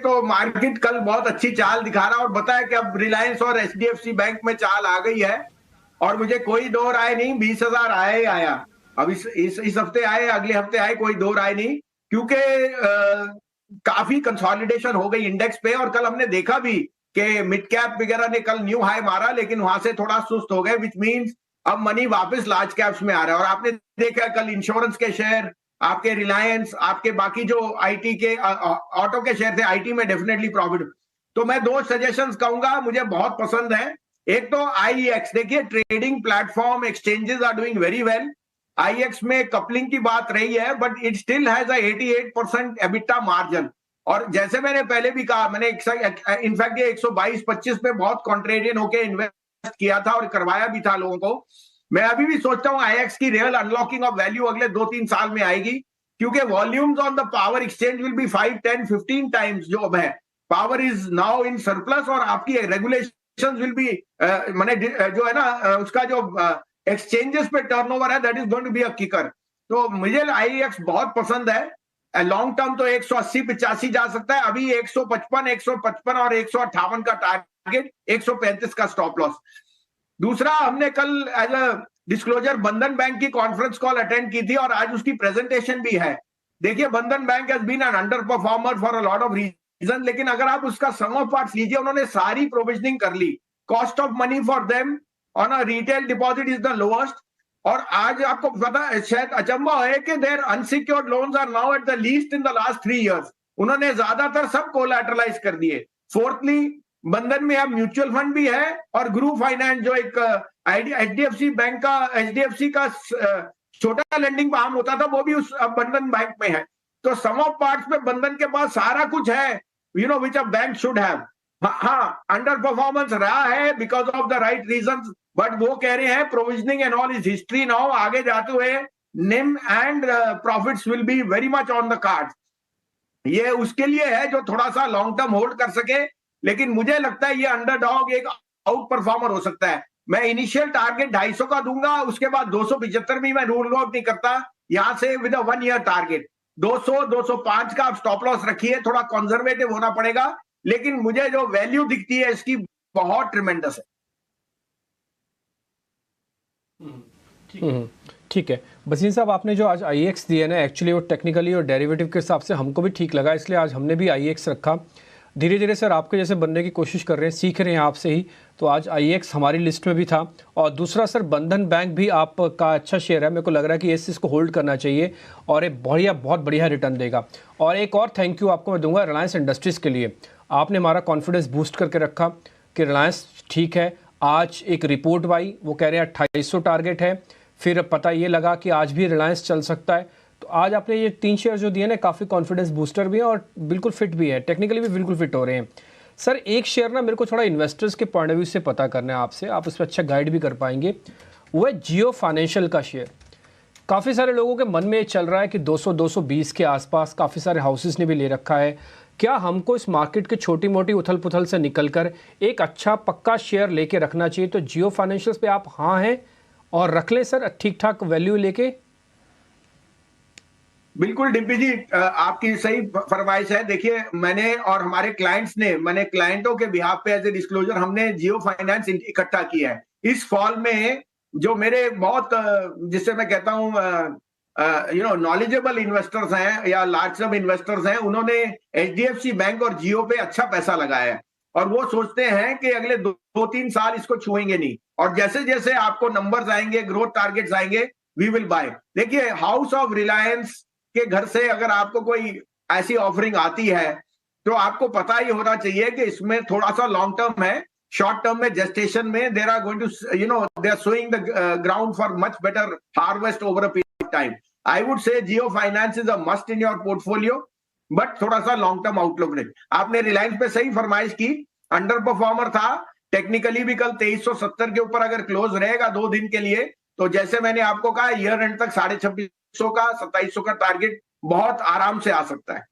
तो मार्केट कल बहुत अच्छी चाल दिखा रहा और बताया कि अब रिलायंस और एचडीएफसी बैंक में चाल आ गई है और मुझे कोई दो राय नहीं, 20,000 आया ही आया। अब इस हफ्ते आए, अगले हफ्ते आए, कोई दो राय नहीं, क्योंकि काफी कंसोलिडेशन हो गई इंडेक्स पे। और कल हमने देखा भी कि मिड कैप वगैरह ने कल न्यू हाई मारा, लेकिन वहां से थोड़ा सुस्त हो गए, विच मीन्स अब मनी वापस लार्ज कैप्स में आ रहा है। और आपने देखा कल इंश्योरेंस के शेयर, आपके रिलायंस, आपके बाकी जो आईटी के ऑटो के शेयर थे, आईटी में डेफिनेटली प्रॉफिट। तो मैं दो सजेशंस कहूंगा, मुझे बहुत पसंद है। एक तो आईईएक्स, देखिए trading platform exchanges are doing very well. IEX में कपलिंग की बात रही है, but it still has 88% EBITDA margin. और जैसे मैंने पहले भी कहा, मैंने इनफैक्ट ये 122-25 पे बहुत कॉन्ट्रेरियन होकर इन्वेस्ट किया था और करवाया भी था लोगों को। मैं अभी भी सोचता हूं आईएक्स की रियल अनलॉकिंग ऑफ वैल्यू अगले 2-3 साल में आएगी, क्योंकि volumes on the power exchange will be 5, 10, 15 times जो अब है। Power is now in surplus और आपकी रेगुलेशन विल बी माने जो है ना उसका जो एक्सचेंजेस पे टर्नओवर है, that is going to be a kicker. तो मुझे आईएक्स बहुत पसंद है। लॉन्ग टर्म तो 180-85 जा सकता है, अभी 155 और 158 का टारगेट, 135 का स्टॉप लॉस। दूसरा, हमने कल एज अ डिस्क्लोजर बंधन बैंक की कॉन्फ्रेंस कॉल अटेंड की थी और आज उसकी प्रेजेंटेशन भी है। देखिए Bandhan bank has been an under performer for a lot of reason, लेकिन अगर आप उसका सम ऑफ पार्ट्स लीजिए, उन्होंने सारी प्रोविजनिंग कर ली। Cost of money for them on a retail deposit is the lowest. और आज आपको पता है, शायद अचंभा है कि there unsecured loans are now at the least in the last 3 years. उन्होंने ज्यादातर सब कोलैटरलाइज कर दिए। फोर्थली, बंधन में अब म्यूचुअल फंड भी है और ग्रुप फाइनेंस जो एक एचडीएफसी बैंक का, एचडीएफसी का छोटा लेंडिंग आम होता था, वो भी उस बंधन बैंक में है। तो सम ऑफ पार्ट्स में बंधन के पास सारा कुछ है, you know, which a bank should have. हाँ, अंडर परफॉर्मेंस रहा है because of the right reasons, but वो कह रहे हैं provisioning and all is history now. आगे जाते हुए निम and profits will be very much on the card. ये उसके लिए है जो थोड़ा सा लॉन्ग टर्म होल्ड कर सके, लेकिन मुझे लगता है ये अंडरडॉग एक आउट परफॉर्मर हो सकता है। मैं इनिशियल टारगेट 250 का दूंगा, उसके बाद 275 भी मैं रूल आउट नहीं करता। यहां से विद अ 1 ईयर टारगेट 200, 205 का आप स्टॉप लॉस रखिए, थोड़ा कंजर्वेटिव होना पड़ेगा, लेकिन मुझे जो वैल्यू दिखती है इसकी बहुत ट्रिमेंडस है। ठीक है बसीन साहब, आपने जो आज आईएक्स दिया ना, एक्चुअली वो टेक्निकली और डेरिवेटिव के हिसाब से हमको भी ठीक लगा, इसलिए आज हमने भी आईएक्स रखा। धीरे धीरे सर आपके जैसे बनने की कोशिश कर रहे हैं, सीख रहे हैं आपसे ही, तो आज आईएक्स हमारी लिस्ट में भी था। और दूसरा सर, बंधन बैंक भी आपका अच्छा शेयर है, मेरे को लग रहा है कि इसको होल्ड करना चाहिए और एक बहुत बढ़िया रिटर्न देगा। और एक और थैंक यू आपको मैं दूंगा रिलायंस इंडस्ट्रीज़ के लिए। आपने हमारा कॉन्फिडेंस बूस्ट करके रखा कि रिलायंस ठीक है। आज एक रिपोर्ट आई, वो कह रहे हैं 2800 टारगेट है, फिर पता ये लगा कि आज भी रिलायंस चल सकता है। तो आज आपने ये 3 शेयर जो दिए ना, काफ़ी कॉन्फिडेंस बूस्टर भी है और बिल्कुल फिट भी है, टेक्निकली भी बिल्कुल फिट हो रहे हैं। सर एक शेयर ना मेरे को थोड़ा इन्वेस्टर्स के पॉइंट ऑफ व्यू से पता करना है आपसे, आप उस पर अच्छा गाइड भी कर पाएंगे। वो है जियो फाइनेंशियल का शेयर। काफ़ी सारे लोगों के मन में ये चल रहा है कि 200-220 के आसपास, काफ़ी सारे हाउसेस ने भी ले रखा है। क्या हमको इस मार्केट के छोटी मोटी उथल पुथल से निकलकर एक अच्छा पक्का शेयर लेके रखना चाहिए? तो जियो फाइनेंशियल्स पे आप हाँ हैं और रख लें सर, ठीक ठाक वैल्यू लेके। बिल्कुल डिम्पी जी, आपकी सही फरमाइश है। देखिए मैंने और हमारे क्लाइंट्स ने, मैंने क्लाइंटों के बिहाफ पे एज ए डिस्क्लोजर हमने जियो फाइनेंस इकट्ठा किया है। इस फॉल में जो मेरे बहुत जिससे मैं कहता हूं यू नो नॉलेजेबल इन्वेस्टर्स हैं या लार्ज सम इन्वेस्टर्स हैं, उन्होंने एचडीएफसी बैंक और जियो पे अच्छा पैसा लगाया है और वो सोचते हैं कि अगले 2-3 साल इसको छुएंगे नहीं, और जैसे जैसे आपको नंबर्स आएंगे, ग्रोथ टारगेट्स आएंगे, वी विल बाय। देखिए हाउस ऑफ रिलायंस के घर से अगर आपको कोई ऐसी ऑफरिंग आती है तो आपको पता ही होना चाहिए कि इसमें थोड़ा सा लॉन्ग टर्म है। शॉर्ट टर्म में जेस्टेशन में there are going to you know they are sowing the ground for much better harvest over a period of time. I would say Jio finance is a must in your portfolio, but थोड़ा सा long term outlook रहे। आपने रिलायंस पे सही फरमाइश की, under performer था technically भी। कल 2370 के ऊपर अगर क्लोज रहेगा 2 दिन के लिए, तो जैसे मैंने आपको कहा ईयर एंड तक 2650 का 2700 का टारगेट बहुत आराम से आ सकता है।